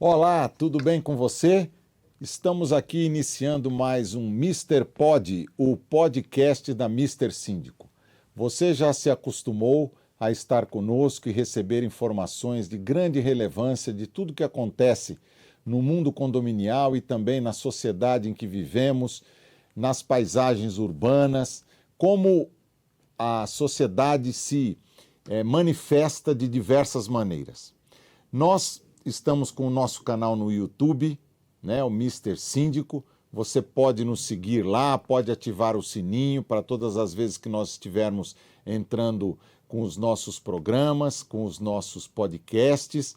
Olá, tudo bem com você? Estamos aqui iniciando mais um Mister Pod, o podcast da Mister Síndico. Você já se acostumou a estar conosco e receber informações de grande relevância de tudo que acontece no mundo condominial e também na sociedade em que vivemos, nas paisagens urbanas, como a sociedade se manifesta de diversas maneiras. Nós estamos com o nosso canal no YouTube, né, o Mister Síndico. Você pode nos seguir lá, pode ativar o sininho para todas as vezes que nós estivermos entrando com os nossos programas, com os nossos podcasts.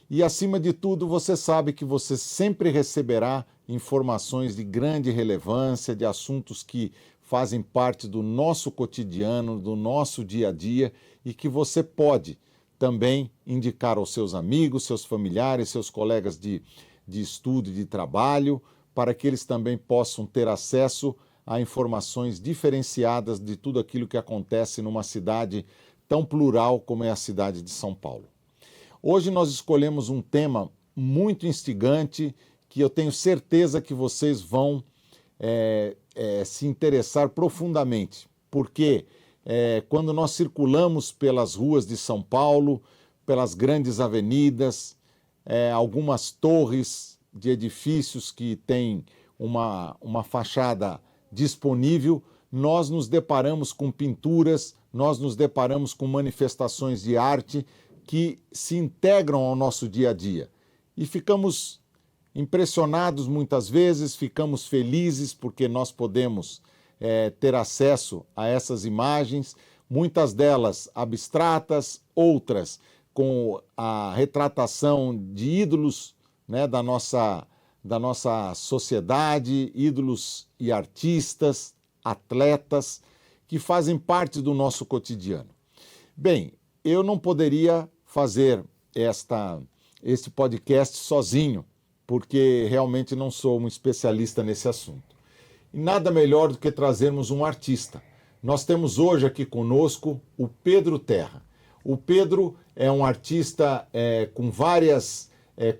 E, acima de tudo, você sabe que você sempre receberá informações de grande relevância, de assuntos que fazem parte do nosso cotidiano, do nosso dia a dia e que você pode também indicar aos seus amigos, seus familiares, seus colegas de estudo e de trabalho, para que eles também possam ter acesso a informações diferenciadas de tudo aquilo que acontece numa cidade tão plural como é a cidade de São Paulo. Hoje nós escolhemos um tema muito instigante que eu tenho certeza que vocês vão se interessar profundamente, porque quando nós circulamos pelas ruas de São Paulo, pelas grandes avenidas, algumas torres de edifícios que têm uma fachada disponível, nós nos deparamos com pinturas, nós nos deparamos com manifestações de arte que se integram ao nosso dia a dia. E ficamos impressionados muitas vezes, ficamos felizes porque nós podemos ter acesso a essas imagens, muitas delas abstratas, outras com a retratação de ídolos, né, da nossa sociedade, ídolos e artistas, atletas, que fazem parte do nosso cotidiano. Bem, eu não poderia fazer este podcast sozinho, porque realmente não sou um especialista nesse assunto. E nada melhor do que trazermos um artista. Nós temos hoje aqui conosco o Pedro Terra. O Pedro é um artista com várias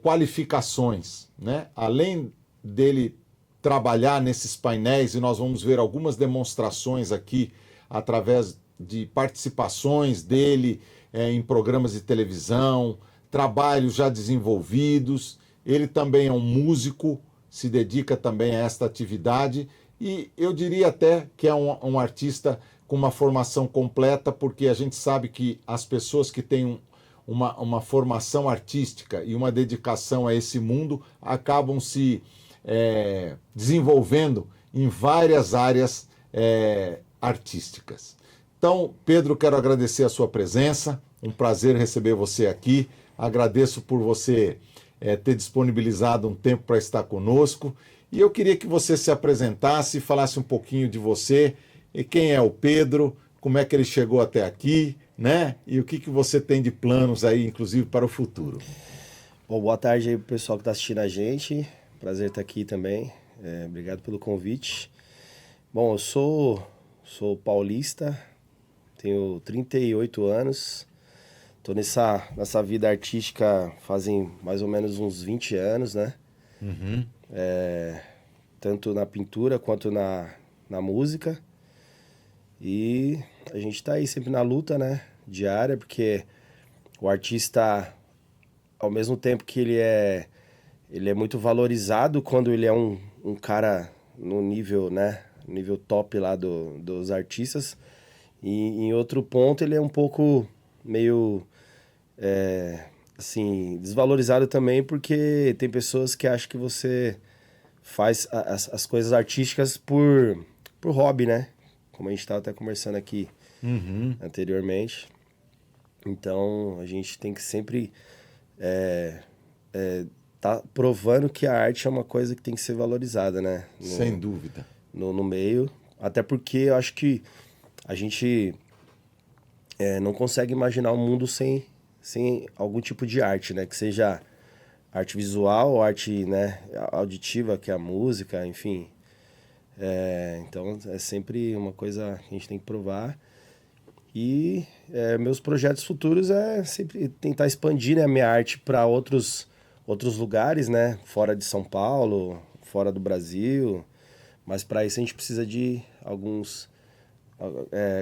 qualificações, né? Além dele trabalhar nesses painéis, e nós vamos ver algumas demonstrações aqui através de participações dele em programas de televisão, trabalhos já desenvolvidos. Ele também é um músico, se dedica também a esta atividade e eu diria até que é um artista com uma formação completa, porque a gente sabe que as pessoas que têm uma formação artística e uma dedicação a esse mundo acabam se desenvolvendo em várias áreas artísticas. Então, Pedro, quero agradecer a sua presença, um prazer receber você aqui, agradeço por você ter disponibilizado um tempo para estar conosco, e eu queria que você se apresentasse, falasse um pouquinho de você, e quem é o Pedro, como é que ele chegou até aqui, né? E o que você tem de planos aí, inclusive para o futuro. Bom, boa tarde aí pro pessoal que está assistindo a gente, prazer estar aqui também, obrigado pelo convite. Bom, eu sou paulista, tenho 38 anos, tô nessa vida artística fazem mais ou menos uns 20 anos, né? Uhum. Tanto na pintura quanto na música. E a gente tá aí sempre na luta, né? Diária, porque o artista, ao mesmo tempo que ele é muito valorizado quando ele é um cara no nível, né? Nível top lá dos artistas. E em outro ponto ele é um pouco meio assim, desvalorizado também, porque tem pessoas que acham que você faz as coisas artísticas por hobby, né? Como a gente estava até conversando aqui anteriormente. Então a gente tem que sempre tá provando que a arte é uma coisa que tem que ser valorizada, né? Sem dúvida. No meio. Até porque eu acho que a gente não consegue imaginar um mundo sem algum tipo de arte, né? Que seja arte visual, arte, né, auditiva, que é a música, enfim. Então é sempre uma coisa que a gente tem que provar. E meus projetos futuros é sempre tentar expandir, né, a minha arte para outros outros lugares, né? Fora de São Paulo, fora do Brasil. Mas para isso a gente precisa de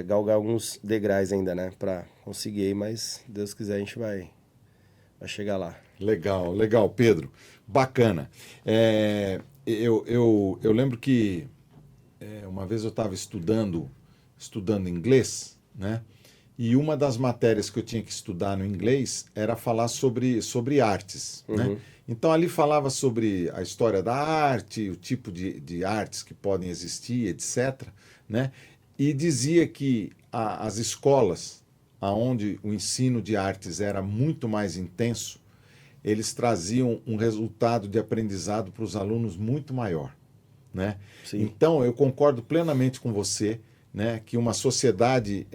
galgar alguns degraus ainda, né? Para conseguir, mas Deus quiser a gente vai chegar lá. Legal, legal, Pedro. Bacana. Eu lembro que uma vez eu estava estudando inglês, né? E uma das matérias que eu tinha que estudar no inglês era falar sobre artes, né? Então ali falava sobre a história da arte, o tipo de artes que podem existir, etc., né? E dizia que as escolas onde o ensino de artes era muito mais intenso, eles traziam um resultado de aprendizado para os alunos muito maior, né? Sim. Então, eu concordo plenamente com você, né, que uma sociedade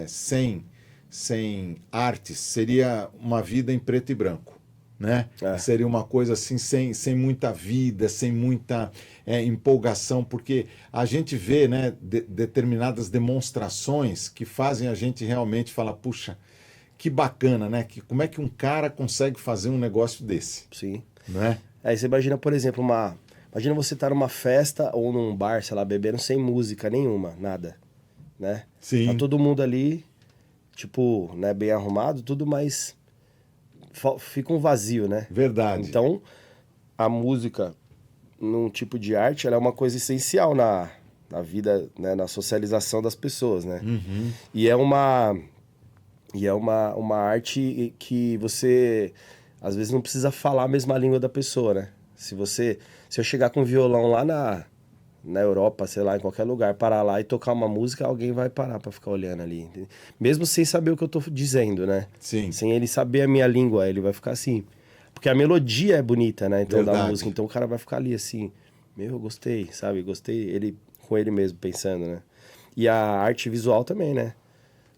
sem artes seria uma vida em preto e branco, né? Seria uma coisa assim sem muita vida, sem muita empolgação, porque a gente vê, né, determinadas demonstrações que fazem a gente realmente falar, puxa, que bacana, né? Como é que um cara consegue fazer um negócio desse? Sim. Né? Aí você imagina, por exemplo, imagina você estar numa festa ou num bar, sei lá, bebendo sem música nenhuma, nada, né? Sim. Tá todo mundo ali, tipo, né, bem arrumado, tudo, mas fica um vazio, né? Verdade. Então, a música, num tipo de arte, ela é uma coisa essencial na vida, né, na socialização das pessoas, né? E é uma arte que você, às vezes, não precisa falar a mesma língua da pessoa, né? Se eu chegar com um violão lá na Europa, sei lá, em qualquer lugar, parar lá e tocar uma música, alguém vai parar pra ficar olhando ali. Entendeu? Mesmo sem saber o que eu tô dizendo, né? Sim. Sem ele saber a minha língua, ele vai ficar assim. Porque a melodia é bonita, né? Então, da Verdade. música. Então, o cara vai ficar ali assim, meu, gostei, sabe? Gostei, ele com ele mesmo pensando, né? E a arte visual também, né?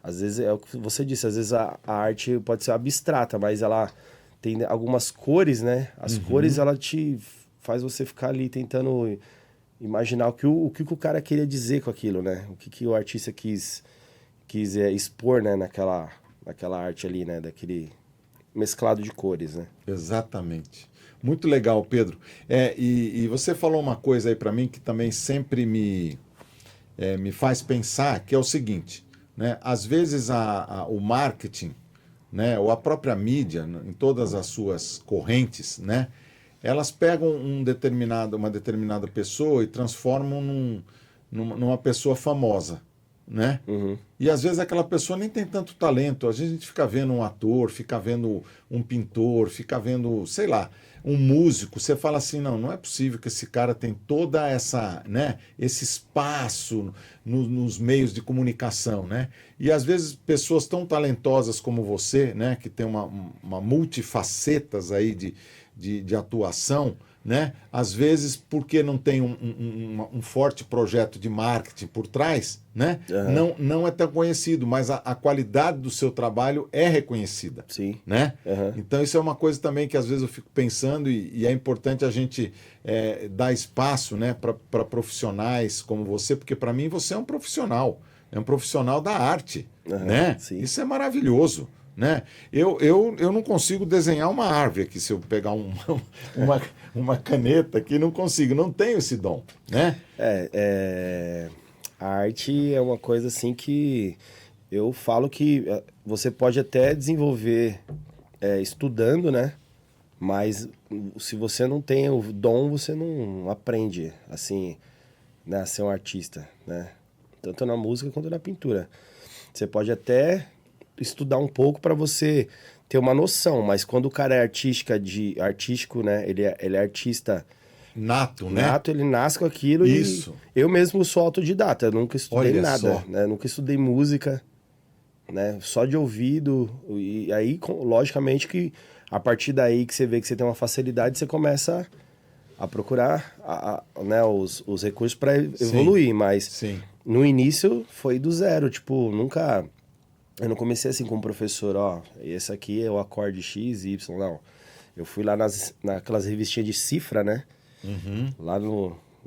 Às vezes, é o que você disse, às vezes a arte pode ser abstrata, mas ela tem algumas cores, né? As cores, ela te faz você ficar ali tentando imaginar o que o cara queria dizer com aquilo, né? O que o artista quis expor, né? Naquela arte ali, né? Daquele mesclado de cores, né? Exatamente. Muito legal, Pedro. E você falou uma coisa aí para mim que também sempre me faz pensar, que é o seguinte, né? Às vezes o marketing, né, ou a própria mídia, em todas as suas correntes, né, elas pegam uma determinada pessoa e transformam numa pessoa famosa, né? E às vezes aquela pessoa nem tem tanto talento. Às vezes a gente fica vendo um ator, fica vendo um pintor, fica vendo, sei lá, um músico. Você fala assim, não é possível que esse cara tem toda essa, né, esse espaço nos meios de comunicação, né? E às vezes pessoas tão talentosas como você, né, que tem uma multifacetas aí de atuação, né? Às vezes, porque não tem um forte projeto de marketing por trás, né? Não é tão conhecido, mas a qualidade do seu trabalho é reconhecida. Sim. Né? Então, isso é uma coisa também que às vezes eu fico pensando e é importante a gente dar espaço, né, para profissionais como você, porque para mim você é um profissional da arte, né? Sim. Isso é maravilhoso. Né? Eu não consigo desenhar uma árvore aqui, se eu pegar uma caneta aqui, não consigo, não tenho esse dom, né? A arte é uma coisa assim que eu falo que você pode até desenvolver estudando, né? Mas se você não tem o dom, você não aprende, assim, né, a ser um artista, né? Tanto na música quanto na pintura. Você pode até estudar um pouco para você ter uma noção, mas quando o cara é artístico, né? Ele é artista nato, né? nato, ele nasce com aquilo. Isso. E eu mesmo sou autodidata, eu nunca estudei Olha nada, só. né? Nunca estudei música, né? Só de ouvido. E aí, logicamente que a partir daí que você vê que você tem uma facilidade, você começa a procurar né, os recursos para evoluir, mas Sim. no início foi do zero, tipo, nunca... Eu não comecei assim com o professor, ó, esse aqui é o acorde X, Y, não. Eu fui lá naquelas revistinhas de cifra, né? Lá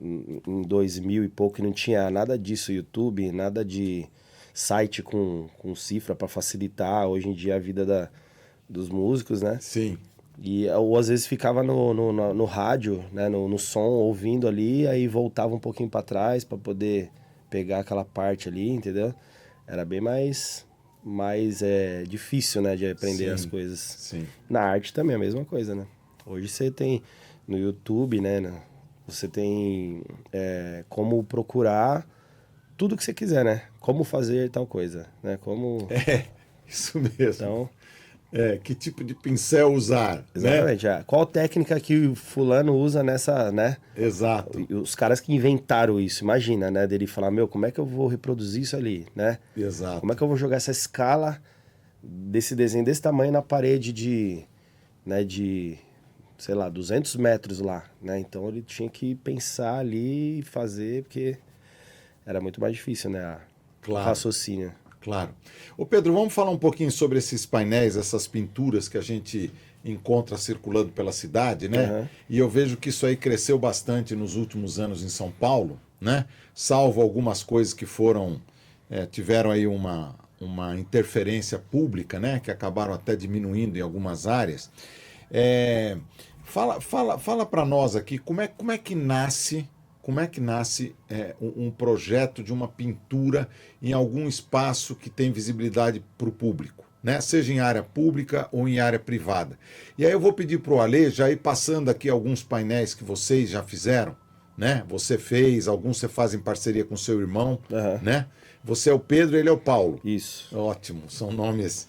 em 2000 e pouco, que não tinha nada disso, YouTube, nada de site com cifra para facilitar hoje em dia a vida dos músicos, né? Sim. Ou às vezes ficava no rádio, né, no som, ouvindo ali, aí voltava um pouquinho para trás para poder pegar aquela parte ali, entendeu? Era bem mais difícil, né, de aprender as coisas. Sim. Na arte também é a mesma coisa, né? Hoje você tem no YouTube, né, você tem como procurar tudo que você quiser, né? Como fazer tal coisa, né? Como... Isso mesmo. Então... que tipo de pincel usar, Exatamente, né? Qual técnica que o fulano usa nessa, né? Exato. Os caras que inventaram isso, imagina, né? Dele falar, meu, como é que eu vou reproduzir isso ali, né? Exato. Como é que eu vou jogar essa escala desse desenho desse tamanho na parede de, sei lá, 200 metros lá, né? Então ele tinha que pensar ali e fazer, porque era muito mais difícil, né? O raciocínio. Claro. Ô Pedro, vamos falar um pouquinho sobre esses painéis, essas pinturas que a gente encontra circulando pela cidade, né? Uhum. E eu vejo que isso aí cresceu bastante nos últimos anos em São Paulo, né? Salvo algumas coisas que tiveram aí uma interferência pública, né? Que acabaram até diminuindo em algumas áreas. Fala para nós aqui como é que nasce um projeto de uma pintura em algum espaço que tem visibilidade para o público, né? Seja em área pública ou em área privada. E aí eu vou pedir para o Ale já ir passando aqui alguns painéis que vocês já fizeram, né? Você fez, alguns você faz em parceria com seu irmão, né? Você é o Pedro, ele é o Paulo. Isso. Ótimo, são nomes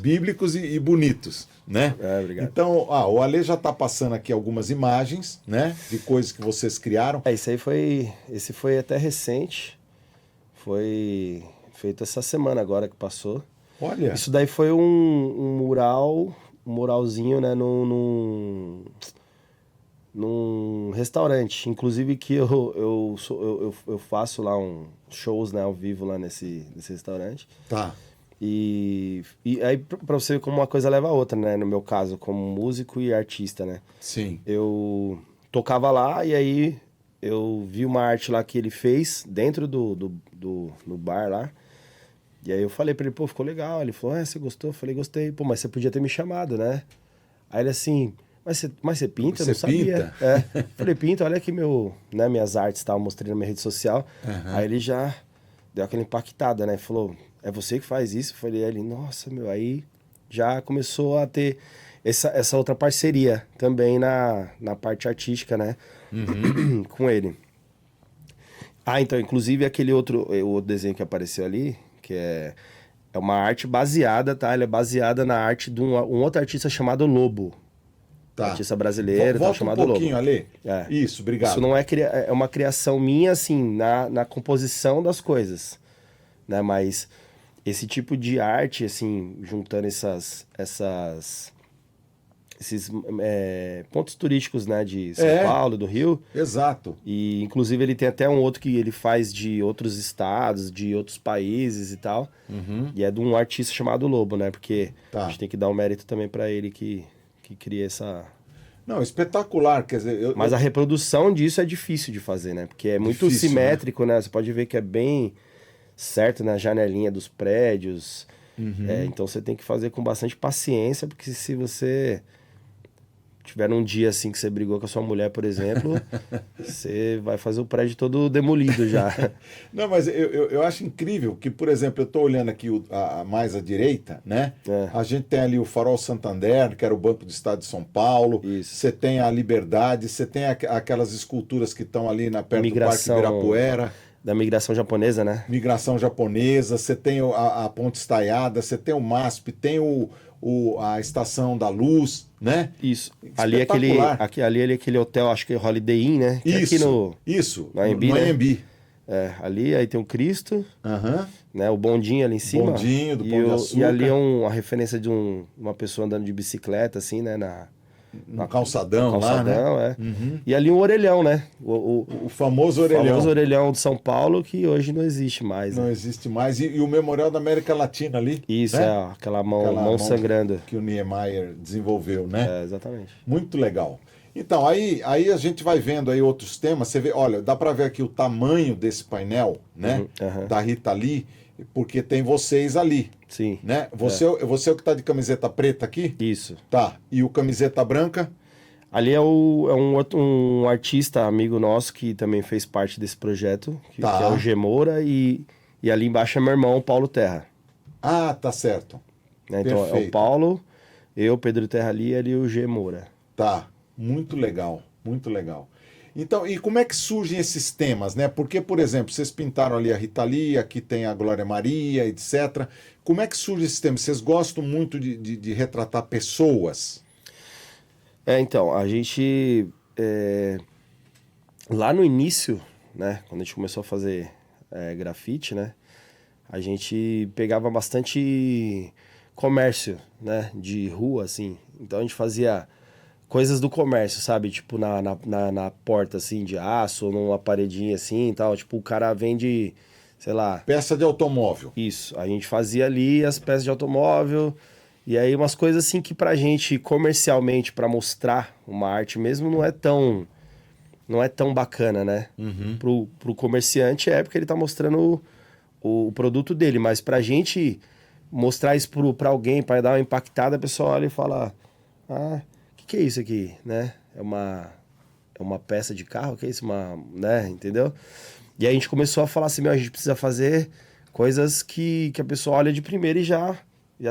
bíblicos e bonitos, né? Obrigado. Então, o Ale já está passando aqui algumas imagens, né? De coisas que vocês criaram. Esse foi até recente. Foi feito essa semana agora que passou. Olha. Isso daí foi um muralzinho, né? Num restaurante, inclusive que eu faço lá shows, né, ao vivo lá nesse restaurante. Tá. E aí pra você ver como uma coisa leva a outra, né, no meu caso, como músico e artista, né. Sim. Eu tocava lá e aí eu vi uma arte lá que ele fez dentro do bar lá. E aí eu falei pra ele, pô, ficou legal. Ele falou, você gostou? Eu falei, gostei. Pô, mas você podia ter me chamado, né. Aí ele assim... Mas você pinta? Eu não sabia. Pinta? Falei, pinta, olha aqui minhas artes, estavam mostrando na minha rede social. Uhum. Aí ele já deu aquela impactada, né? Falou, é você que faz isso? Eu falei, ele, nossa, meu, aí já começou a ter essa outra parceria também na parte artística, né? Uhum. Com ele. Então, inclusive o outro desenho que apareceu ali, que é uma arte baseada, tá? Ela é baseada na arte de um outro artista chamado Lobo. Tá. Artista brasileiro, Volta chamado um pouquinho, Lobo. Ale. Isso, obrigado. Isso não é uma criação minha, assim, na composição das coisas, né? Mas esse tipo de arte, assim, juntando esses pontos turísticos, né? De São Paulo, do Rio. Exato. E, inclusive, ele tem até um outro que ele faz de outros estados, de outros países e tal. Uhum. E é de um artista chamado Lobo, né? Porque Tá. a gente tem que dar um mérito também pra ele que cria essa... Não, espetacular, quer dizer... Mas a reprodução disso é difícil de fazer, né? Porque é muito difícil, simétrico, né? Você pode ver que é bem certo na janelinha dos prédios. Uhum. Então você tem que fazer com bastante paciência, porque se você tiver um dia assim que você brigou com a sua mulher, por exemplo, você vai fazer o prédio todo demolido já. Não, mas eu acho incrível que, por exemplo, eu estou olhando aqui mais à direita, né? A gente tem ali o Farol Santander, que era o Banco do Estado de São Paulo. Isso. Você tem a Liberdade, você tem aquelas esculturas que estão ali perto do Parque Ibirapuera. Da migração japonesa, né? Migração japonesa, você tem a Ponte Estaiada, você tem o MASP, tem a Estação da Luz, né? Isso. Ali é aquele hotel, acho que é Holiday Inn, né? Que isso. No AMB, no né? AMB. Ali aí tem o Cristo, né? O bondinho ali em cima. Bondinho do Pão de Açúcar. E ali é uma referência de uma pessoa andando de bicicleta, assim, né? No calçadão lá, né? Uhum. E ali um orelhão, né? O famoso orelhão. O famoso orelhão de São Paulo, que hoje não existe mais. Não existe mais. E o Memorial da América Latina ali. Isso, né? Aquela mão sangrando. Que o Niemeyer desenvolveu, né? Exatamente. Muito legal. Então, aí a gente vai vendo aí outros temas. Você vê, olha, dá para ver aqui o tamanho desse painel, né? Da Rita Lee. porque tem vocês ali, Sim. né? Você é o que tá de camiseta preta aqui? Isso. Tá. E o camiseta branca? Ali é um artista amigo nosso que também fez parte desse projeto, que é o G Moura, e ali embaixo é meu irmão, Paulo Terra. Ah, tá certo. Né? Então é o Perfeito. Paulo, eu, Pedro Terra ali e ali o G Moura. Tá, muito legal, muito legal. Então, e como é que surgem esses temas, né? Porque, por exemplo, vocês pintaram ali a Rita Lee, aqui tem a Glória Maria, etc. Como é que surge esse tema? Vocês gostam muito de retratar pessoas? Então, a gente... lá no início, né? Quando a gente começou a fazer grafite, né? A gente pegava bastante comércio, né? De rua, assim. Então a gente fazia coisas do comércio, sabe? Tipo na porta, assim, de aço, ou numa paredinha assim e tal. Tipo, o cara vende, sei lá... Peça de automóvel. Isso, a gente fazia ali as peças de automóvel, e aí umas coisas assim que pra gente, comercialmente, pra mostrar uma arte mesmo, não é tão bacana, né? Pro comerciante é porque ele tá mostrando o produto dele, mas pra gente mostrar isso pra alguém, pra dar uma impactada, a pessoa olha e fala, o que é isso aqui, né? É uma peça de carro, que é isso? Né? Entendeu? E aí a gente começou a falar assim, a gente precisa fazer coisas que a pessoa olha de primeira e já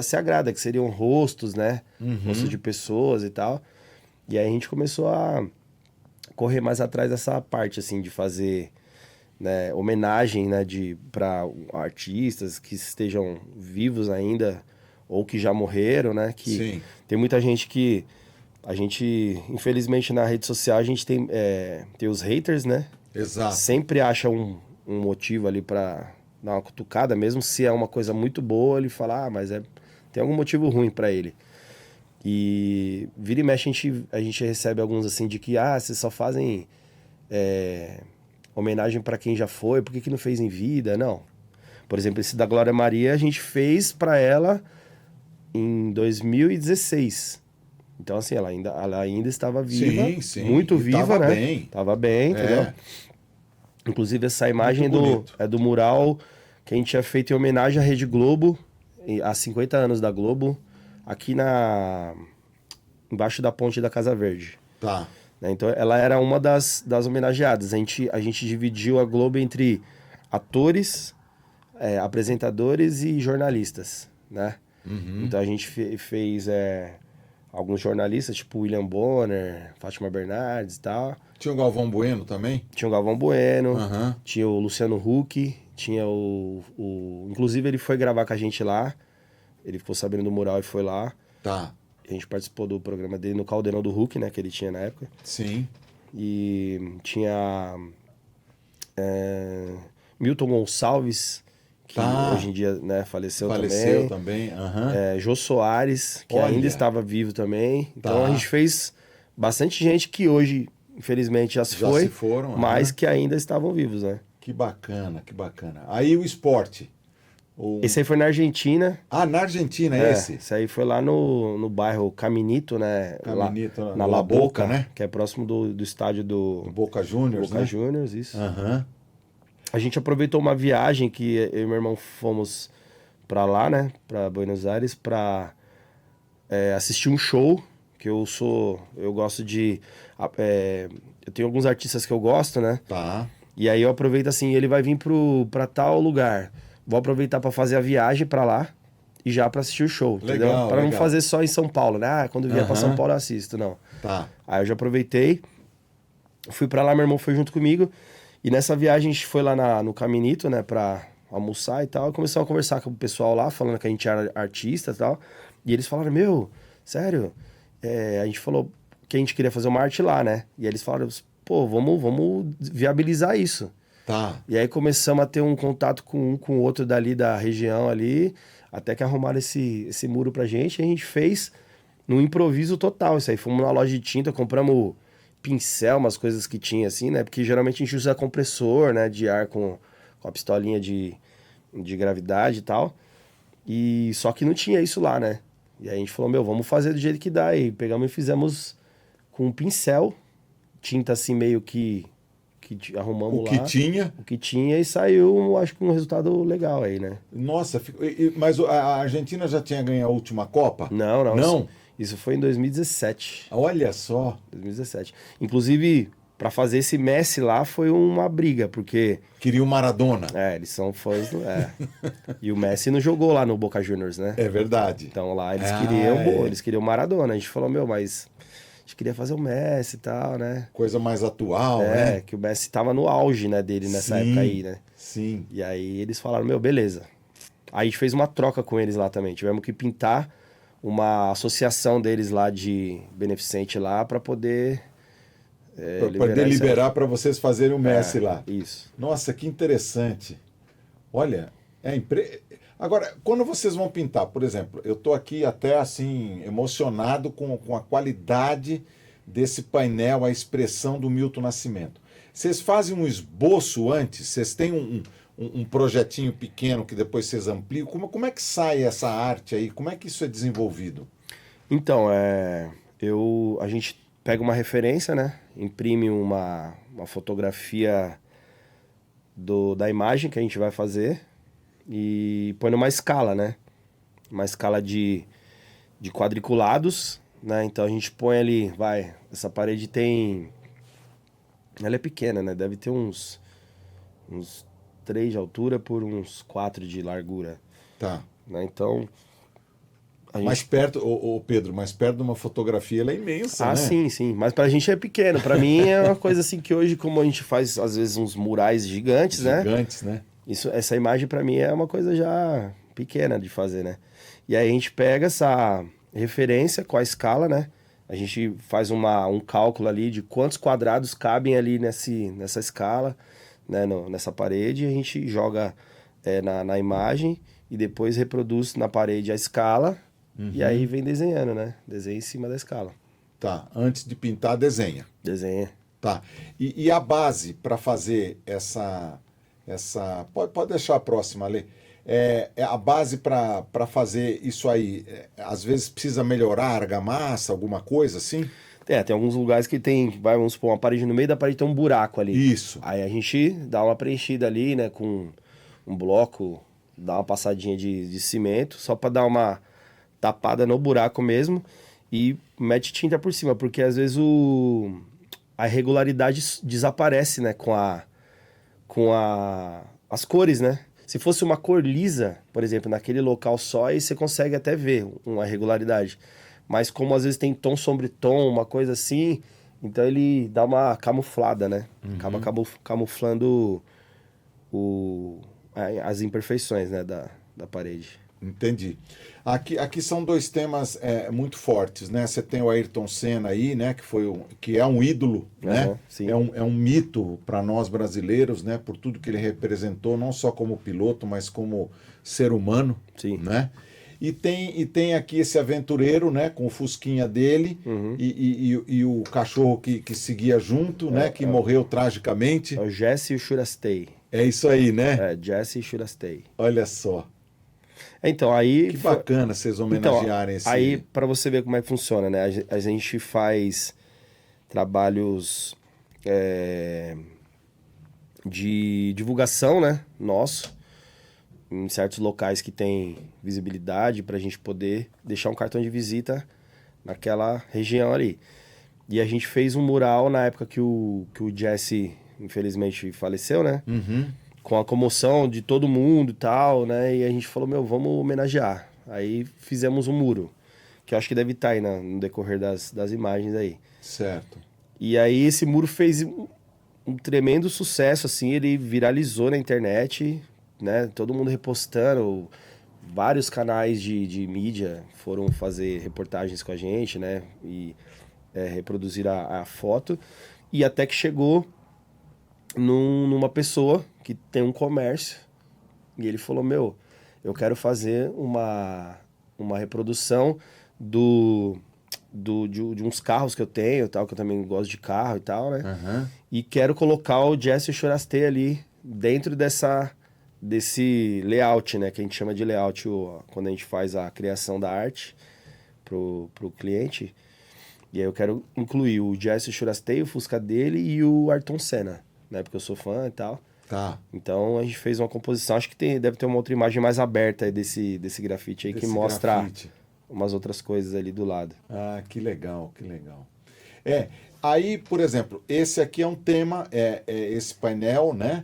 se agrada, que seriam rostos, né? Rostos de pessoas e tal. E aí a gente começou a correr mais atrás dessa parte, assim, de fazer, né, homenagem, né, para artistas que estejam vivos ainda ou que já morreram, né? Que Sim. tem muita gente que... A gente, infelizmente, na rede social, a gente tem os haters, né? Exato. Sempre acha um motivo ali pra dar uma cutucada, mesmo se é uma coisa muito boa, ele fala, mas tem algum motivo ruim pra ele. E vira e mexe a gente recebe alguns assim de que, vocês só fazem homenagem pra quem já foi, por que não fez em vida? Não. Por exemplo, esse da Glória Maria, a gente fez pra ela em 2016. Então, assim, ela ainda estava viva, Sim. muito E viva, tava né? bem. Tava bem, entendeu? Inclusive, essa imagem é do mural que a gente tinha feito em homenagem à Rede Globo, há 50 anos da Globo, aqui embaixo da ponte da Casa Verde. Tá. Né? Então, ela era uma das homenageadas. A gente dividiu a Globo entre atores, apresentadores e jornalistas, né? Então, a gente fez alguns jornalistas, tipo William Bonner, Fátima Bernardes e tal. Tinha o Galvão Bueno também? Tinha o Galvão Bueno, Aham. tinha o Luciano Huck, tinha Inclusive, ele foi gravar com a gente lá. Ele ficou sabendo do mural e foi lá. Tá. A gente participou do programa dele no Caldeirão do Huck, né? Que ele tinha na época. Sim. E tinha Milton Gonçalves, que hoje em dia, né, faleceu também. Aham. Jô Soares, que Olha. ainda estava vivo também. Então Tá. a gente fez bastante gente que hoje, infelizmente, já se foram, mas aham. que ainda estavam vivos, né? Que bacana, que bacana. Aí o esporte. Esse aí foi na Argentina. Na Argentina, esse? Esse aí foi lá no bairro Caminito, né? Caminito, lá, na na La Boca, né? Que é próximo do estádio do Boca Juniors, Boca né? Juniors, isso. Aham. A gente aproveitou uma viagem que eu e meu irmão fomos pra lá, né? Pra Buenos Aires, pra assistir um show. Que eu gosto de... eu tenho alguns artistas que eu gosto, né? Tá. E aí eu aproveito assim, ele vai vir pra tal lugar. Vou aproveitar pra fazer a viagem pra lá e já pra assistir o show, entendeu? Legal, Pra não legal. fazer só em São Paulo, né? Quando vier pra São Aham. Paulo eu assisto, não. Tá. Aí eu já aproveitei, fui pra lá, meu irmão foi junto comigo. E nessa viagem a gente foi lá no Caminito, né? Pra almoçar e tal. E começamos a conversar com o pessoal lá, falando que a gente era artista e tal. E eles falaram, sério? A gente falou que a gente queria fazer uma arte lá, né? E aí eles falaram, pô, vamos viabilizar isso. Tá. E aí começamos a ter um contato com o outro dali da região ali, até que arrumaram esse muro pra gente, e a gente fez num improviso total. Isso aí, fomos na loja de tinta, compramos pincel, umas coisas que tinha assim, né? Porque geralmente a gente usa compressor, né, de ar com a pistolinha de gravidade e tal. E só que não tinha isso lá, né? E aí a gente falou, vamos fazer do jeito que dá. E pegamos e fizemos com um pincel, tinta assim meio que arrumamos O lá. que tinha. O que tinha e saiu, acho que um resultado legal aí, né? Nossa, mas a Argentina já tinha ganho a última Copa? Não, não. Não? Isso foi em 2017. Olha só. 2017. Inclusive, para fazer esse Messi lá foi uma briga, porque Queria o Maradona. eles são fãs E o Messi não jogou lá no Boca Juniors, né? É verdade. Então lá É. eles queriam o Maradona. A gente falou, mas a gente queria fazer o Messi e tal, né? Coisa mais atual, né? Que o Messi tava no auge, né, dele nessa época aí, né? Sim. E aí eles falaram, beleza. Aí a gente fez uma troca com eles lá também. Tivemos que pintar uma associação deles lá de beneficente lá para poder Para isso aí. deliberar para vocês fazerem o Messi lá. Isso. Nossa, que interessante. Olha, agora, quando vocês vão pintar, por exemplo, eu estou aqui até assim, emocionado com a qualidade desse painel, a expressão do Milton Nascimento. Vocês fazem um esboço antes? Vocês têm um projetinho pequeno que depois vocês ampliam? Como é que sai essa arte aí? Como é que isso é desenvolvido? Então, a gente pega uma referência, né? Imprime uma fotografia da imagem que a gente vai fazer e põe numa escala, né? Uma escala de quadriculados, né? Então a gente põe ali, essa parede ela é pequena, né? Deve ter uns 3 de altura por uns 4 de largura. Tá. Né? Então... Mais perto, Pedro, mais perto de uma fotografia, ela é imensa, né? Sim, sim. Mas pra gente é pequeno. Pra mim é uma coisa assim que hoje, como a gente faz, às vezes, uns murais gigantes, né? Gigantes, né? Essa imagem pra mim é uma coisa já pequena de fazer, né? E aí a gente pega essa referência com a escala, né? A gente faz um cálculo ali de quantos quadrados cabem ali nessa escala, né? Nessa parede. E a gente joga na imagem e depois reproduz na parede a escala. E aí vem desenhando, né? Desenha em cima da escala. Tá, antes de pintar, desenha. Desenha. Tá. E a base para fazer essa pode deixar a próxima, Lê. A base para fazer isso aí, às vezes precisa melhorar a argamassa, alguma coisa assim? Tem alguns lugares que vamos supor, uma parede no meio da parede tem um buraco ali. Isso. Aí a gente dá uma preenchida ali, né, com um bloco, dá uma passadinha de cimento, só para dar uma tapada no buraco mesmo e mete tinta por cima, porque às vezes a irregularidade desaparece, né, com as cores, né? Se fosse uma cor lisa, por exemplo, naquele local só, aí você consegue até ver uma irregularidade. Mas como às vezes tem tom sobre tom, uma coisa assim, então ele dá uma camuflada, né? Acaba camuflando as imperfeições, né, da parede. Entendi. Aqui são dois temas muito fortes, né? Você tem o Ayrton Senna aí, né? Que é um ídolo, né? Sim. É um mito para nós brasileiros, né? Por tudo que ele representou, não só como piloto, mas como ser humano, Sim. né? E tem aqui esse aventureiro, né? Com o fusquinha dele e o cachorro que seguia junto, né? Que morreu tragicamente. É o Jesse e o Shurastei. É isso aí, né? Jesse e Shurastei. Olha só. Então, aí... Que bacana vocês homenagearem esse... Aí, para você ver como é que funciona, né? A gente faz trabalhos de divulgação, né? Nosso, em certos locais que tem visibilidade, para a gente poder deixar um cartão de visita naquela região ali. E a gente fez um mural na época que o Jesse, infelizmente, faleceu, né? Com a comoção de todo mundo e tal, né? E a gente falou, vamos homenagear. Aí fizemos um muro, que eu acho que deve estar aí no decorrer das imagens aí. Certo. E aí esse muro fez um tremendo sucesso, assim, ele viralizou na internet, né? Todo mundo repostando, vários canais de mídia foram fazer reportagens com a gente, né? E reproduzir a foto. E até que chegou numa pessoa que tem um comércio e ele falou, eu quero fazer uma reprodução de uns carros que eu tenho, tal, que eu também gosto de carro e tal, né? E quero colocar o Jesse e o Shurastei ali dentro desse layout, né? Que a gente chama de layout quando a gente faz a criação da arte pro cliente. E aí eu quero incluir o Jesse e o Shurastei, o Fusca dele e o Ayrton Senna né? Porque eu sou fã e tal. Tá. Então a gente fez uma composição, acho que deve ter uma outra imagem mais aberta aí desse grafite aí, que Desse mostra grafite. umas outras coisas ali do lado. Ah, que legal, que legal. Aí, por exemplo, esse aqui é um tema, esse painel, né?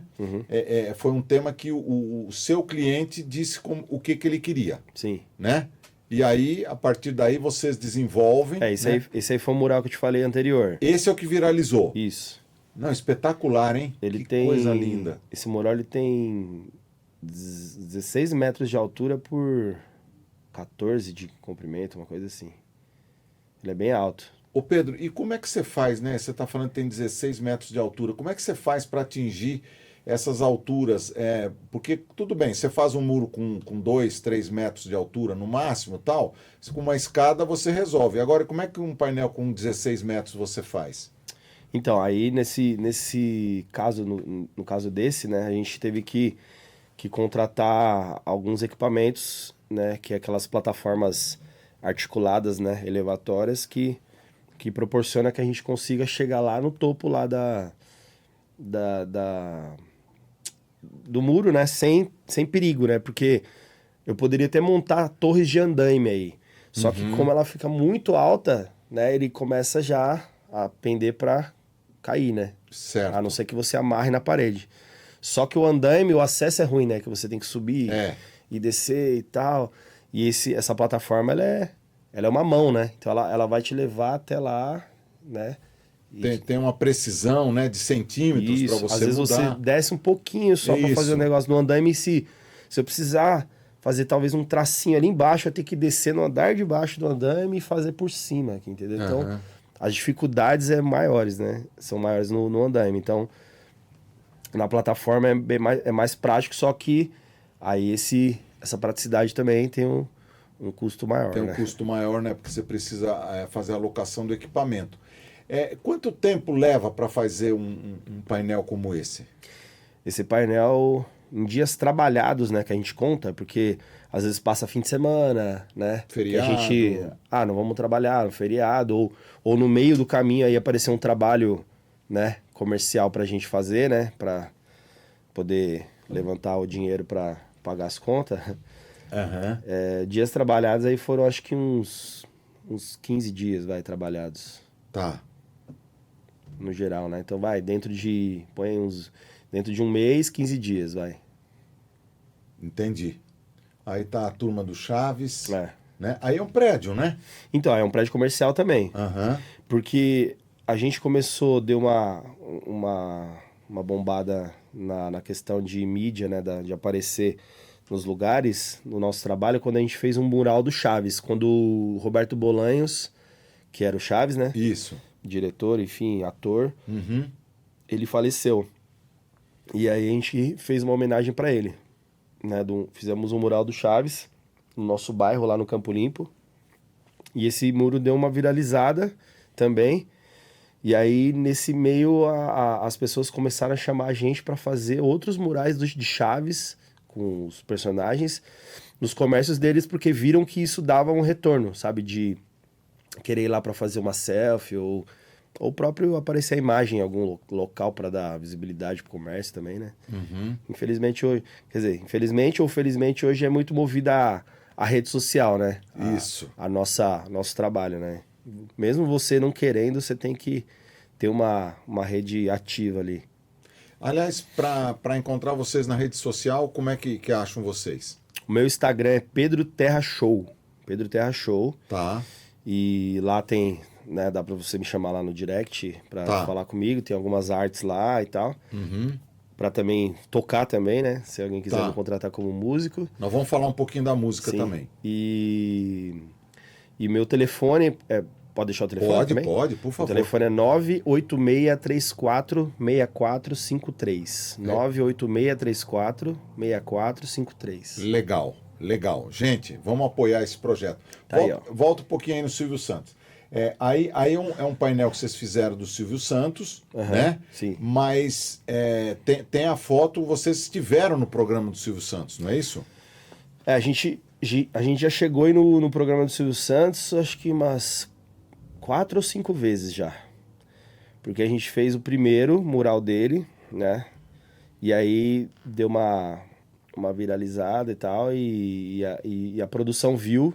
Foi um tema que o seu cliente disse o que ele queria, Sim. né? E aí, a partir daí, vocês desenvolvem. Esse aí foi o mural que eu te falei anterior. Esse é o que viralizou. Isso. Não, espetacular, hein? Ele que coisa linda. Esse mural ele tem 16 metros de altura por 14 de comprimento, uma coisa assim. Ele é bem alto. Ô Pedro, e como é que você faz, né? Você está falando que tem 16 metros de altura. Como é que você faz para atingir essas alturas? Porque, tudo bem, você faz um muro com 2, 3 metros de altura no máximo, tal. Com uma escada você resolve. Agora, como é que um painel com 16 metros você faz? Então, aí nesse caso, no caso desse, né, a gente teve que contratar alguns equipamentos, né, que é aquelas plataformas articuladas, né, elevatórias, que proporciona que a gente consiga chegar lá no topo lá do muro, né, sem perigo, né, porque eu poderia até montar torres de andaime aí, só que como ela fica muito alta, né, ele começa já a pender para cair, né? Certo. A não ser que você amarre na parede. Só que o andaime, o acesso é ruim, né? Que você tem que subir e descer e tal. E essa plataforma, ela é uma mão, né? Então ela vai te levar até lá, né? Tem uma precisão, né, de centímetros para você às vezes mudar. você desce um pouquinho só para fazer o negócio no andaime. Se eu precisar fazer talvez um tracinho ali embaixo, eu tenho que descer no andar de baixo do andaime e fazer por cima aqui, entendeu? Então as dificuldades maiores, né? São maiores no andaime. Então, na plataforma é mais prático, só que aí essa praticidade também tem um custo maior, Tem um né? custo maior, né? Porque você precisa fazer a alocação do equipamento. Quanto tempo leva para fazer um painel como esse? Esse painel, em dias trabalhados, né? Que a gente conta, porque às vezes passa fim de semana, né? Feriado. Que a gente, não vamos trabalhar no feriado, ou no meio do caminho aí aparecer um trabalho, né, comercial pra gente fazer, né, pra poder levantar o dinheiro pra pagar as contas. Dias trabalhados aí foram acho que uns 15 dias, trabalhados. Tá. No geral, né? Então dentro de um mês, 15 dias, Entendi. Aí tá a turma do Chaves, né? Aí é um prédio, né? Então, é um prédio comercial também. Porque a gente deu uma bombada na questão de mídia, né? De aparecer nos lugares, no nosso trabalho, quando a gente fez um mural do Chaves. Quando o Roberto Bolanhos, que era o Chaves, né? Isso. Diretor, enfim, ator, ele faleceu. E aí a gente fez uma homenagem para ele, né? Fizemos um mural do Chaves no nosso bairro, lá no Campo Limpo. E esse muro deu uma viralizada também. E aí, nesse meio, as pessoas começaram a chamar a gente para fazer outros murais de Chaves com os personagens nos comércios deles, porque viram que isso dava um retorno, sabe? De querer ir lá para fazer uma selfie ou próprio aparecer a imagem em algum local para dar visibilidade pro comércio também, né? Infelizmente hoje, infelizmente ou felizmente hoje é muito movida a rede social, né? Isso. Nosso trabalho, né? Mesmo você não querendo, você tem que ter uma rede ativa ali. Aliás, para encontrar vocês na rede social, como é que acham vocês? O meu Instagram é Pedro Terra Show. Pedro Terra Show. Tá. E lá tem, né, dá pra você me chamar lá no direct pra falar comigo, tem algumas artes lá e tal. Pra também tocar também, né, se alguém quiser me contratar como músico. Nós vamos falar um pouquinho da música também. E meu telefone, pode deixar o telefone também? Pode, por favor. O telefone é 98634-6453. 98634-6453. Legal. Gente, vamos apoiar esse projeto. Volta um pouquinho aí no Silvio Santos. Aí é um painel que vocês fizeram do Silvio Santos, né? Sim. Mas tem a foto, vocês estiveram no programa do Silvio Santos, não é isso? A gente já chegou aí no programa do Silvio Santos, acho que umas 4 ou 5 vezes já. Porque a gente fez o primeiro mural dele, né? E aí deu uma viralizada e tal, e a produção viu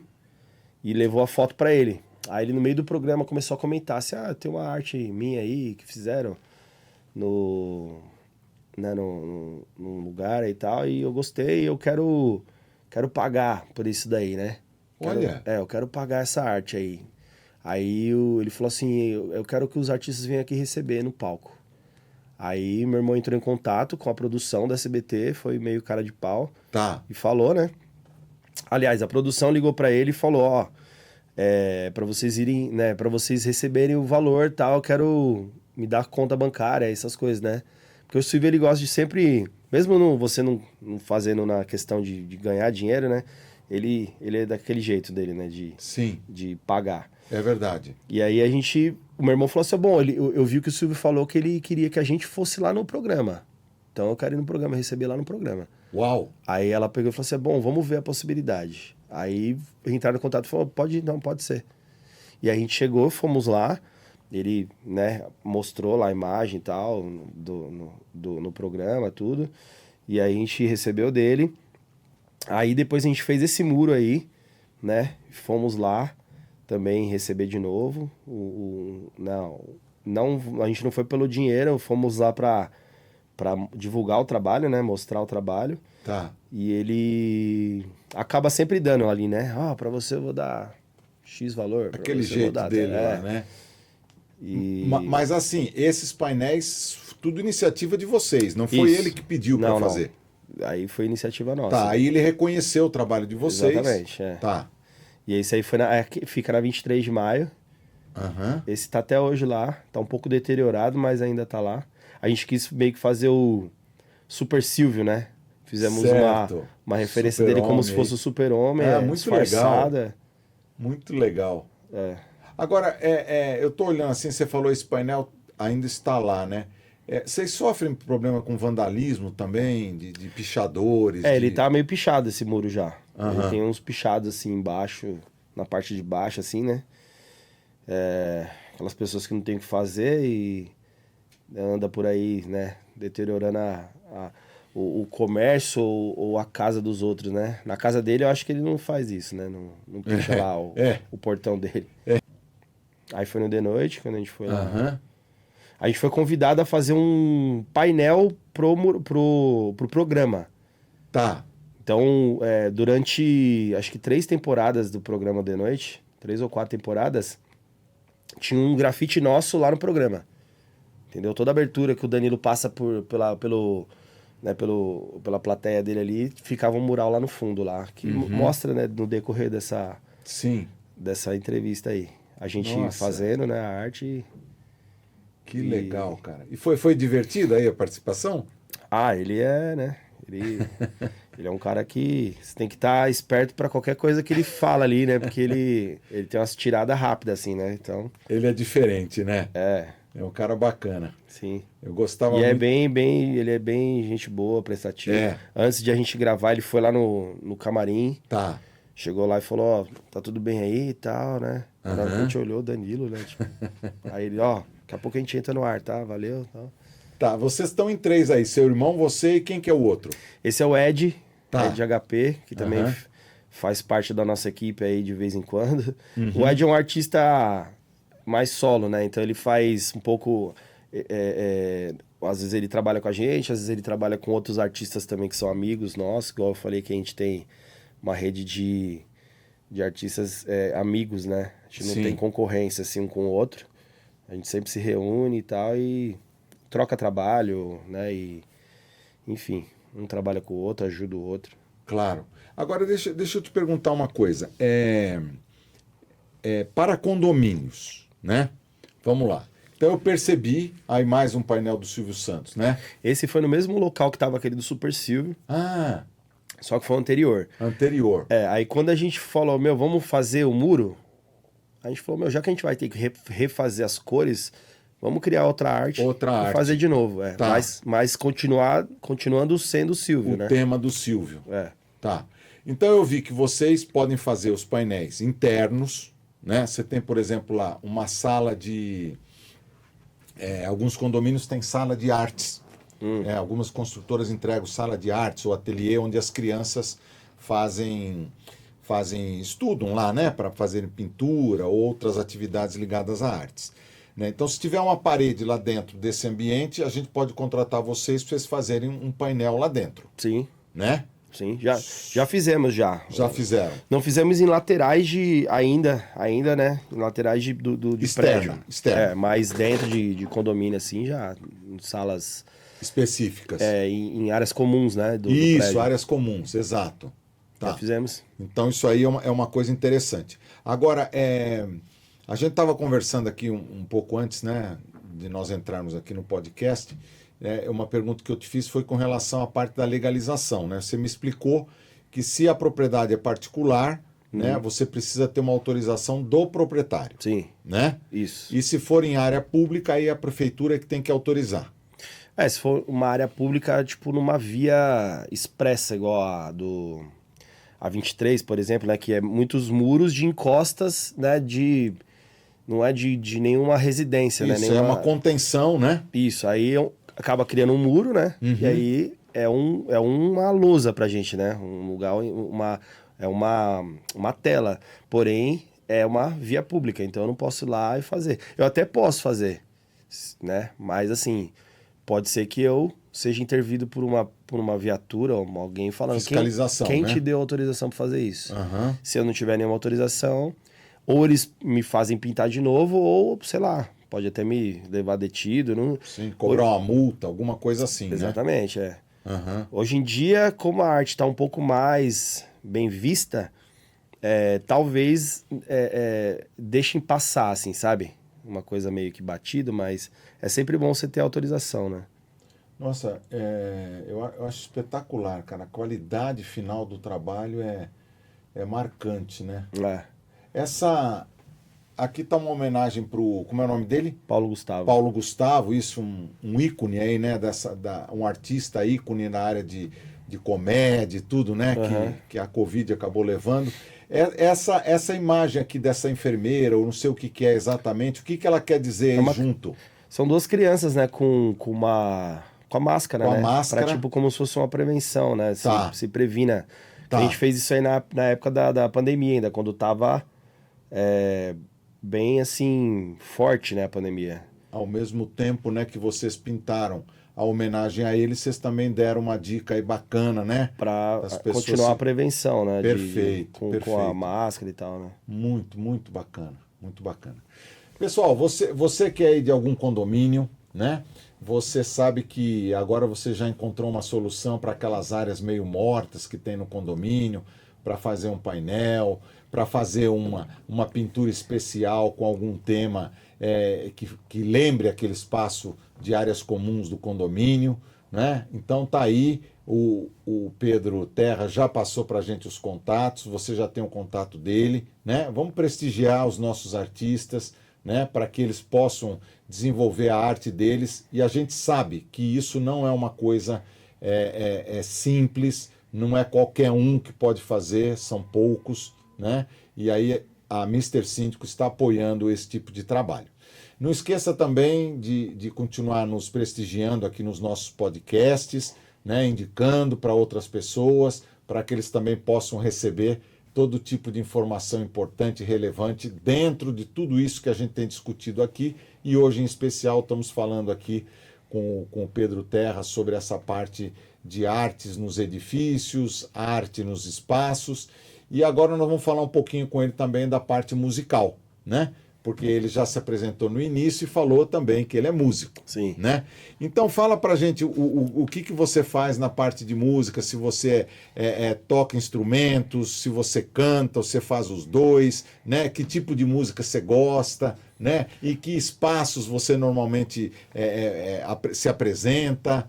e levou a foto pra ele. Aí ele no meio do programa começou a comentar assim, tem uma arte minha aí que fizeram no, né, no lugar e tal, e eu gostei, eu quero pagar por isso daí, né? Olha. Eu quero pagar essa arte aí. Aí ele falou assim, eu quero que os artistas venham aqui receber no palco. Aí meu irmão entrou em contato com a produção da SBT, foi meio cara de pau, Tá. e falou, né? Aliás, a produção ligou pra ele e falou, para vocês irem, né, para vocês receberem o valor, tal, eu quero me dar conta bancária, essas coisas, né? Porque o Silvio, ele gosta de sempre, mesmo você não fazendo na questão de ganhar dinheiro, né? Ele é daquele jeito dele, né? Sim, De pagar. é verdade. E aí o meu irmão falou assim, bom, eu vi que o Silvio falou que ele queria que a gente fosse lá no programa. Então eu quero ir no programa, receber lá no programa. Uau. Aí ela pegou e falou assim, bom, vamos ver a possibilidade. Aí entraram em contato e falou, pode ser. E aí a gente chegou, fomos lá, ele, né, mostrou lá a imagem e tal, no programa, tudo. E aí a gente recebeu dele. Aí depois a gente fez esse muro aí, né, fomos lá também receber de novo. Não, a gente não foi pelo dinheiro, fomos lá pra divulgar o trabalho, né, mostrar o trabalho. Tá. E ele acaba sempre dando ali, né? Pra você eu vou dar X valor. pra Aquele você eu vou jeito dar, dele lá, né? E... Mas assim, esses painéis, tudo iniciativa de vocês, não foi Isso. ele que pediu para Não. fazer. Aí foi iniciativa nossa. Tá, aí ele reconheceu o trabalho de vocês. Exatamente, Tá. E esse aí fica na 23 de maio. Aham. Esse tá até hoje lá. Tá um pouco deteriorado, mas ainda tá lá. A gente quis meio que fazer o Super Silvio, né? Fizemos Certo. uma referência dele como se fosse o Super-Homem. Muito disfarçada. legal. Muito legal. É. Agora, eu tô olhando assim, você falou esse painel ainda está lá, né? Vocês sofrem problema com vandalismo também, de pichadores? Ele tá meio pichado esse muro já. Aham. Ele tem uns pichados assim embaixo, na parte de baixo, assim, né? Aquelas pessoas que não tem o que fazer e anda por aí, né? Deteriorando o comércio ou a casa dos outros, né? Na casa dele eu acho que ele não faz isso, né? Não picha lá o portão dele. Aí foi no de noite, quando a gente foi lá. Aham. A gente foi convidado a fazer um painel pro programa. Tá. Então, durante, acho que 3 temporadas do programa de noite, 3 ou 4 temporadas, tinha um grafite nosso lá no programa. Entendeu? Toda abertura que o Danilo passa pela plateia dele ali, ficava um mural lá no fundo, lá, que mostra, né, no decorrer Sim. dessa entrevista aí. A gente Nossa. fazendo, né, a arte. Que legal, cara. E foi divertido aí a participação? Ele é, né? Ele é um cara que você tem que estar esperto pra qualquer coisa que ele fala ali, né? Porque ele tem umas tiradas rápidas, assim, né? Então. Ele é diferente, né? É, É um cara bacana. sim. Eu gostava E muito. ele é bem gente boa, prestativo. É. Antes de a gente gravar, ele foi lá no camarim, Tá. chegou lá e falou, tá tudo bem aí e tal, né? Aí na hora que a gente olhou o Danilo, né? Tipo, aí ele, daqui a pouco a gente entra no ar, tá? Valeu, tal. Tá, vocês estão em 3 aí. Seu irmão, você e quem que é o outro? Esse é o Ed, Tá. Ed HP, que também Aham. faz parte da nossa equipe aí de vez em quando. O Ed é um artista mais solo, né? Então ele faz um pouco... às vezes ele trabalha com a gente, às vezes ele trabalha com outros artistas também que são amigos nossos. Igual eu falei que a gente tem uma rede de artistas amigos, né? A gente não Sim. tem concorrência assim um com o outro. A gente sempre se reúne e tal e troca trabalho, né? E, enfim, um trabalha com o outro, ajuda o outro. Claro. Agora, deixa eu te perguntar uma coisa. Para condomínios, né? Vamos lá. Então eu percebi aí mais um painel do Silvio Santos, né? Esse foi no mesmo local que tava aquele do Super Silvio, Ah, só que foi o anterior. anterior. Aí quando a gente falou, vamos fazer o muro, a gente falou, já que a gente vai ter que refazer as cores, vamos criar outra arte Outra e arte. fazer de novo. Tá. Mas continuando sendo o Silvio, O né? tema do Silvio. É. Tá. Então eu vi que vocês podem fazer os painéis internos, né? Você tem, por exemplo, lá uma sala de... alguns condomínios têm sala de artes. Algumas construtoras entregam sala de artes ou ateliê onde as crianças estudam lá, né, para fazerem pintura ou outras atividades ligadas a artes. Né? Então, se tiver uma parede lá dentro desse ambiente, a gente pode contratar vocês para vocês fazerem um painel lá dentro, Sim, né? sim. Já fizemos já. Já fizeram. Não fizemos em laterais de... Ainda, né? Em laterais de prédio. Externa. Mas dentro de condomínio, assim, já. Em salas... Específicas. Em áreas comuns, né? Do Isso, prédio. áreas comuns, exato. Tá. Já fizemos. Então, isso aí é uma coisa interessante. Agora, a gente estava conversando aqui um pouco antes, né, de nós entrarmos aqui no podcast. Uma pergunta que eu te fiz foi com relação à parte da legalização, né? Você me explicou que se a propriedade é particular, né, você precisa ter uma autorização do proprietário. Sim. Né? Isso. E se for em área pública, aí a prefeitura é que tem que autorizar. Se for uma área pública, tipo, numa via expressa, igual a 23, por exemplo, né? Que é muitos muros de encostas, né? Não é de nenhuma residência, né? Isso, é uma contenção, né? Isso, aí acaba criando um muro, né? E aí é uma lousa pra gente, né? Um lugar, uma tela. Porém, é uma via pública, então eu não posso ir lá e fazer. Eu até posso fazer, né? Mas assim, pode ser que eu seja intervido por uma viatura ou alguém falando... Fiscalização, Quem né? te deu autorização pra fazer isso? Se eu não tiver nenhuma autorização, ou eles me fazem pintar de novo, ou, sei lá, pode até me levar detido. Não... Sim, cobrar uma multa, alguma coisa assim, Exatamente, né? Hoje em dia, como a arte está um pouco mais bem vista, talvez deixem passar, assim, sabe? Uma coisa meio que batido, mas é sempre bom você ter autorização, né? Nossa, eu acho espetacular, cara. A qualidade final do trabalho é marcante, né? Aqui está uma homenagem pro... Como é o nome dele? Paulo Gustavo. Paulo Gustavo, isso, um ícone aí, né? Um artista ícone na área de comédia e tudo, né? Que a Covid acabou levando. Essa imagem aqui dessa enfermeira, ou não sei o que é exatamente, o que ela quer dizer aí junto? São duas crianças, né? Com a máscara, com né? A máscara. Pra, tipo, como se fosse uma prevenção, né? Se previna. Tá. A gente fez isso aí na época da pandemia ainda, quando tava bem, assim, forte, né, a pandemia. Ao mesmo tempo, né, que vocês pintaram a homenagem a eles, vocês também deram uma dica aí bacana, né? Pra continuar a prevenção, né? Perfeito, com a máscara e tal, né? Muito, muito bacana, muito bacana. Pessoal, você que é aí de algum condomínio, né? Você sabe que agora você já encontrou uma solução para aquelas áreas meio mortas que tem no condomínio, para fazer um painel, para fazer uma pintura especial com algum tema que lembre aquele espaço de áreas comuns do condomínio, né? Então tá aí, o Pedro Terra já passou para a gente os contatos, você já tem o contato dele, né? Vamos prestigiar os nossos artistas, né, para que eles possam desenvolver a arte deles, e a gente sabe que isso não é uma coisa simples, não é qualquer um que pode fazer, são poucos, né? E aí a Mister Síndico está apoiando esse tipo de trabalho. Não esqueça também de continuar nos prestigiando aqui nos nossos podcasts, né, indicando para outras pessoas, para que eles também possam receber todo tipo de informação importante e relevante dentro de tudo isso que a gente tem discutido aqui. E hoje, em especial, estamos falando aqui com o Pedro Terra sobre essa parte de artes nos edifícios, arte nos espaços. E agora nós vamos falar um pouquinho com ele também da parte musical, né? Porque ele já se apresentou no início e falou também que ele é músico. Sim. Né? Então fala pra gente o que você faz na parte de música, se você toca instrumentos, se você canta, ou você faz os dois, né? Que tipo de música você gosta, né? E que espaços você normalmente se apresenta.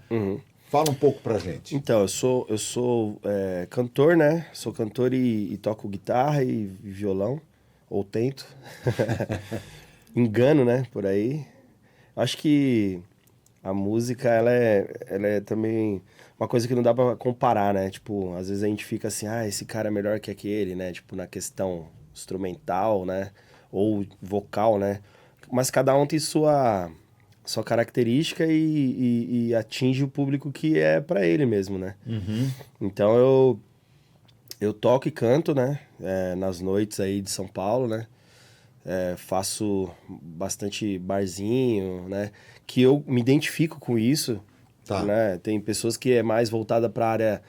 Fala um pouco pra gente. Então, eu sou cantor, né? Sou cantor e toco guitarra e violão. Ou tento. Engano, né? Por aí. Acho que a música, ela é também uma coisa que não dá pra comparar, né? Tipo, às vezes a gente fica assim, esse cara é melhor que aquele, né? Tipo, na questão instrumental, né? Ou vocal, né? Mas cada um tem sua característica e atinge o público que é pra ele mesmo, né? Então eu toco e canto, né? Nas noites aí de São Paulo, né? Faço bastante barzinho, né? Que eu me identifico com isso, Tá. né? Tem pessoas que é mais voltada para a área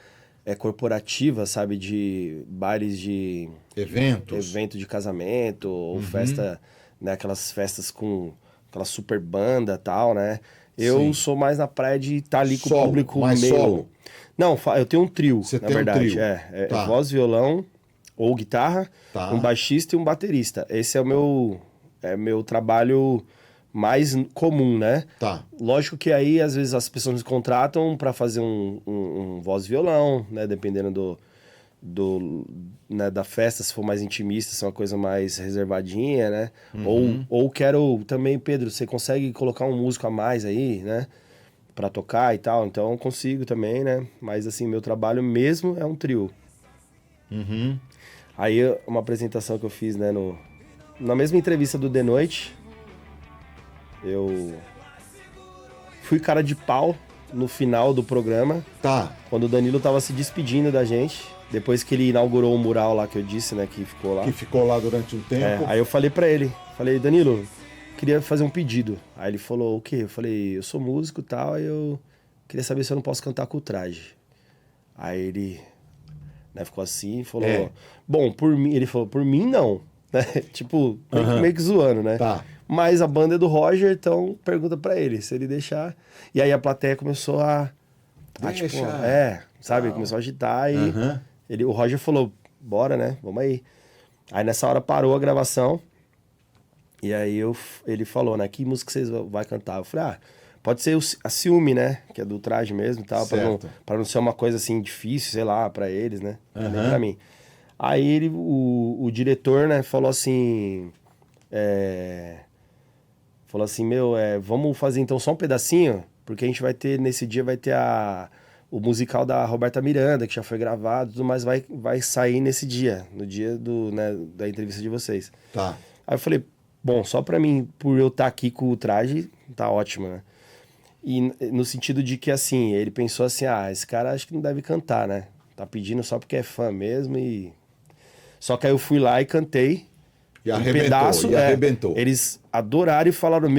corporativa, sabe? De bailes de Eventos. evento de casamento, ou festa, né? Aquelas festas com aquela super banda e tal, né? Eu Sim. sou mais na praia de estar ali com Solo, o público mais meio... solo? Não, eu tenho um trio, Você na tem um verdade. trio. Tá. Voz, violão ou guitarra, Tá. um baixista e um baterista. Esse é o meu trabalho mais comum, né? Tá. Lógico que aí, às vezes, as pessoas me contratam para fazer um voz e violão, né? Dependendo né, da festa, se for mais intimista, se é uma coisa mais reservadinha, né? Ou quero também, Pedro, você consegue colocar um músico a mais aí, né? Pra tocar e tal, então eu consigo também, né? Mas assim, meu trabalho mesmo é um trio. Aí, uma apresentação que eu fiz, né, na mesma entrevista do The Noite, eu fui cara de pau no final do programa, Tá. quando o Danilo tava se despedindo da gente, depois que ele inaugurou o mural lá que eu disse, né, que ficou lá. Que ficou lá durante um tempo. Aí eu falei pra ele, Danilo, queria fazer um pedido. Aí ele falou, o quê? Eu falei, eu sou músico e tal, e eu queria saber se eu não posso cantar com o traje. Aí ele, né, ficou assim e falou, bom, por mim, ele falou, por mim não, né? Tipo, meio que zoando, né? Tá. Mas a banda é do Roger, então pergunta pra ele, se ele deixar. E aí a plateia começou a tipo, sabe, começou a agitar e o Roger falou, bora, né, vamos aí. Aí nessa hora parou a gravação e aí ele falou, né, que música vocês vai cantar? Eu falei, pode ser a Ciúme, né, que é do traje mesmo e tal, pra não ser uma coisa assim difícil, sei lá, pra eles, né, nem pra mim. Aí o diretor, né, falou assim, vamos fazer então só um pedacinho, porque a gente vai ter, nesse dia vai ter o musical da Roberta Miranda, que já foi gravado, tudo mais vai sair nesse dia, no dia da entrevista de vocês. Tá. Aí eu falei, bom, só pra mim, por eu estar aqui com o traje, tá ótimo, né? E no sentido de que, assim, ele pensou assim, esse cara acho que não deve cantar, né? Tá pedindo só porque é fã mesmo e... Só que aí eu fui lá e cantei. E arrebentou. Eles adoraram e falaram,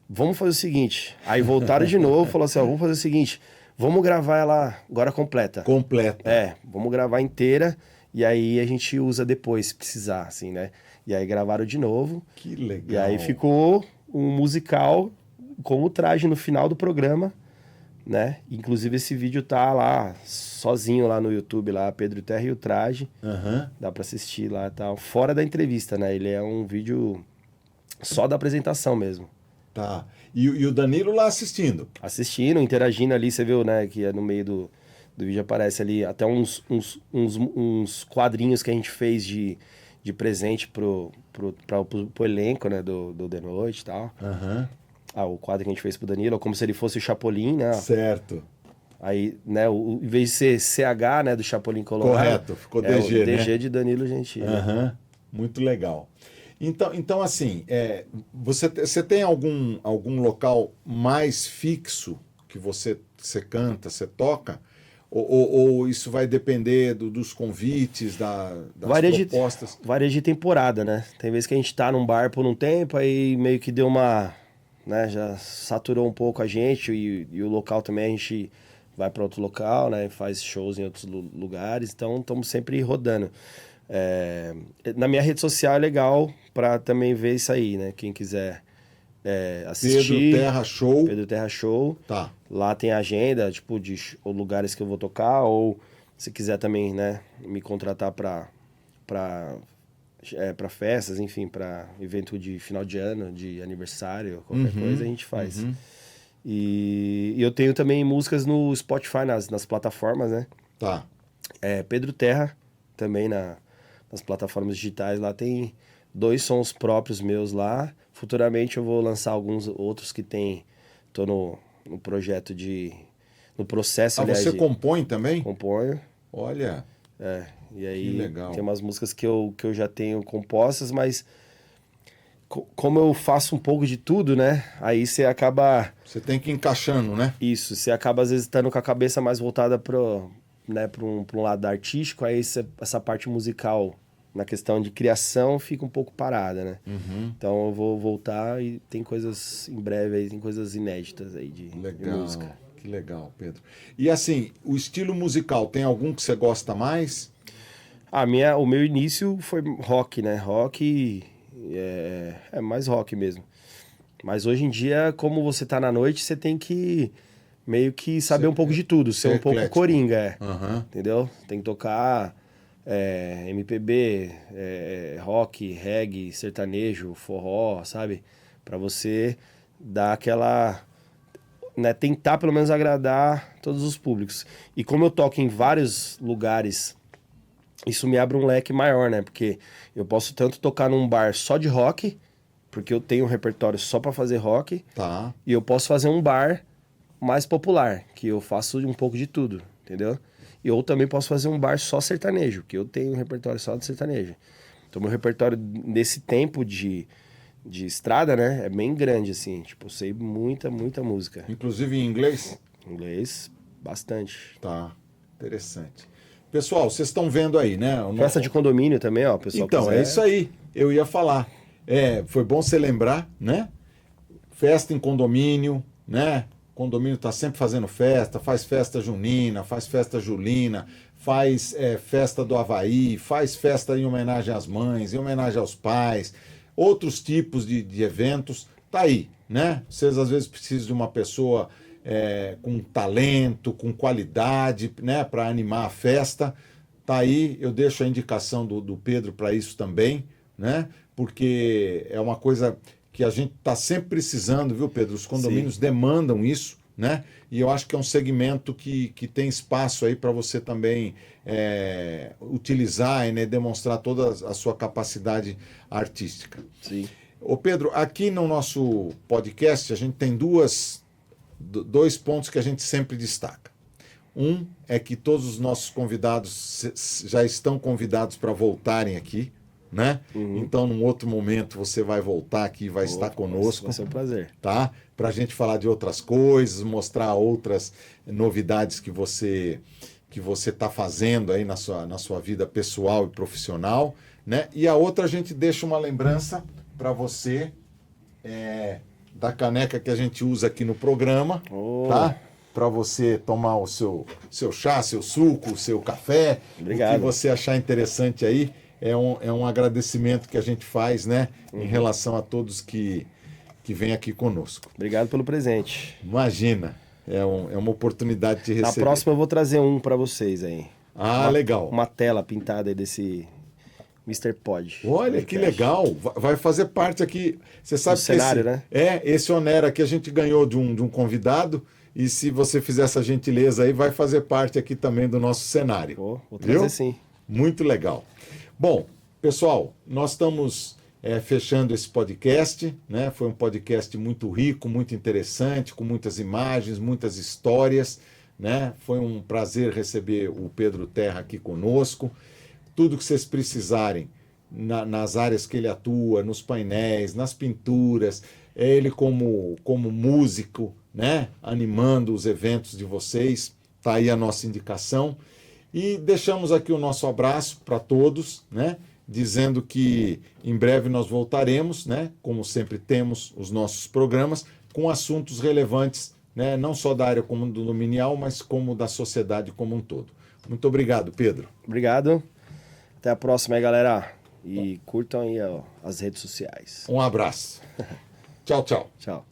vamos fazer o seguinte. Aí voltaram de novo, falaram assim, vamos fazer o seguinte, vamos gravar ela agora completa. Completa. Vamos gravar inteira e aí a gente usa depois, se precisar, assim, né? E aí gravaram de novo. Que legal. E aí ficou um musical com o traje no final do programa, né? Inclusive esse vídeo tá lá, sozinho lá no YouTube, lá, Pedro Terra e o Traje. Dá pra assistir lá e tal. Fora da entrevista, né? Ele é um vídeo só da apresentação mesmo. Tá. E o Danilo lá assistindo? Assistindo, interagindo ali, você viu, né? Que no meio do vídeo aparece ali até uns quadrinhos que a gente fez de presente pro elenco, né? Do The Noite e tal. O quadro que a gente fez pro Danilo, como se ele fosse o Chapolin, né? Certo. Aí, né, em vez de ser CH, né, do Chapolin Colorado... Correto, ficou DG, o né? DG de Danilo Gentili. Muito legal. Então assim, você tem algum local mais fixo que você canta, você toca? Ou isso vai depender dos convites, das propostas? Varia de temporada, né? Tem vezes que a gente tá num bar por um tempo, aí meio que deu uma... né, já saturou um pouco a gente e o local também a gente vai para outro local, né, faz shows em outros lugares, então estamos sempre rodando. Na minha rede social é legal para também ver isso aí, né, quem quiser assistir. Pedro Terra Show. Tá. Lá tem a agenda, tipo, de lugares que eu vou tocar, ou se quiser também, né, me contratar para festas, enfim, para evento de final de ano, de aniversário, qualquer coisa a gente faz. E eu tenho também músicas no Spotify, nas plataformas, né? Tá. Pedro Terra, também nas plataformas digitais, lá tem 2 sons próprios meus lá. Futuramente eu vou lançar alguns outros que tem, tô no projeto no processo, aliás. Você compõe também? Componho. Olha... E aí que legal. Tem umas músicas que eu já tenho compostas, mas como eu faço um pouco de tudo, né? Aí você acaba... Você tem que ir encaixando, né? Isso, você acaba às vezes estando com a cabeça mais voltada né, para um lado artístico, aí essa parte musical, na questão de criação, fica um pouco parada, né? Então eu vou voltar e tem coisas em breve aí, tem coisas inéditas aí de música. Que legal, Pedro. E assim, o estilo musical, tem algum que você gosta mais? O meu início foi rock, né? Rock é mais rock mesmo. Mas hoje em dia, como você tá na noite, você tem que meio que saber um pouco de tudo, ser um pouco eclético. coringa, Aham. entendeu? Tem que tocar MPB, rock, reggae, sertanejo, forró, sabe? Pra você dar aquela... Né, tentar pelo menos agradar todos os públicos. E como eu toco em vários lugares, isso me abre um leque maior, né? Porque eu posso tanto tocar num bar só de rock, porque eu tenho um repertório só pra fazer rock, Tá. e eu posso fazer um bar mais popular, que eu faço um pouco de tudo, entendeu? E eu também posso fazer um bar só sertanejo, que eu tenho um repertório só de sertanejo. Então meu repertório nesse tempo de estrada, né, é bem grande, assim. Tipo, eu sei muita música. Inclusive em inglês? Inglês, bastante. Tá. Interessante. Pessoal, vocês estão vendo aí, né? Festa de condomínio também, ó, pessoal. Então, quiser. é isso aí. Eu ia falar. Foi bom você lembrar, né? Festa em condomínio, né? Condomínio tá sempre fazendo festa, faz festa junina, faz festa julina, faz festa do Havaí, faz festa em homenagem às mães, em homenagem aos pais, outros tipos de eventos. Tá aí, né? Vocês às vezes precisam de uma pessoa com talento, com qualidade, né? Para animar a festa. Tá aí, eu deixo a indicação do Pedro para isso também, né? Porque é uma coisa que a gente está sempre precisando, viu, Pedro? Os condomínios demandam isso, né? E eu acho que é um segmento que tem espaço aí para você também utilizar e, né, demonstrar toda a sua capacidade artística. Sim. Ô Pedro, aqui no nosso podcast a gente tem dois pontos que a gente sempre destaca. Um é que todos os nossos convidados já estão convidados para voltarem aqui, né? Então, num outro momento, você vai voltar aqui e vai estar conosco. Vai ser um prazer. Tá? Para a gente falar de outras coisas, mostrar outras novidades que você está fazendo aí na sua vida pessoal e profissional, né? E a outra a gente deixa uma lembrança para você da caneca que a gente usa aqui no programa, tá? Para você tomar o seu chá, seu suco, o seu café. Obrigado. O que você achar interessante aí. É um agradecimento que a gente faz, né? Em relação a todos que vêm aqui conosco. Obrigado pelo presente. Imagina, é uma oportunidade de receber. Na próxima eu vou trazer um para vocês aí. Legal. Uma tela pintada aí desse Mr. Pod. Olha, que legal. Vai fazer parte aqui. Você sabe que cenário, né? Esse Onera aqui a gente ganhou de um convidado. E se você fizer essa gentileza aí, vai fazer parte aqui também do nosso cenário. Vou trazer sim. Muito legal. Bom, pessoal, nós estamos fechando esse podcast, né? Foi um podcast muito rico, muito interessante, com muitas imagens, muitas histórias, né? Foi um prazer receber o Pedro Terra aqui conosco. Tudo que vocês precisarem nas áreas que ele atua, nos painéis, nas pinturas, ele como músico, né? Animando os eventos de vocês, tá aí a nossa indicação. E deixamos aqui o nosso abraço para todos, né? Dizendo que em breve nós voltaremos, né? Como sempre temos os nossos programas, com assuntos relevantes, né? Não só da área condominial, mas como da sociedade como um todo. Muito obrigado, Pedro. Obrigado. Até a próxima aí, galera. E curtam aí as redes sociais. Um abraço. Tchau, tchau. Tchau.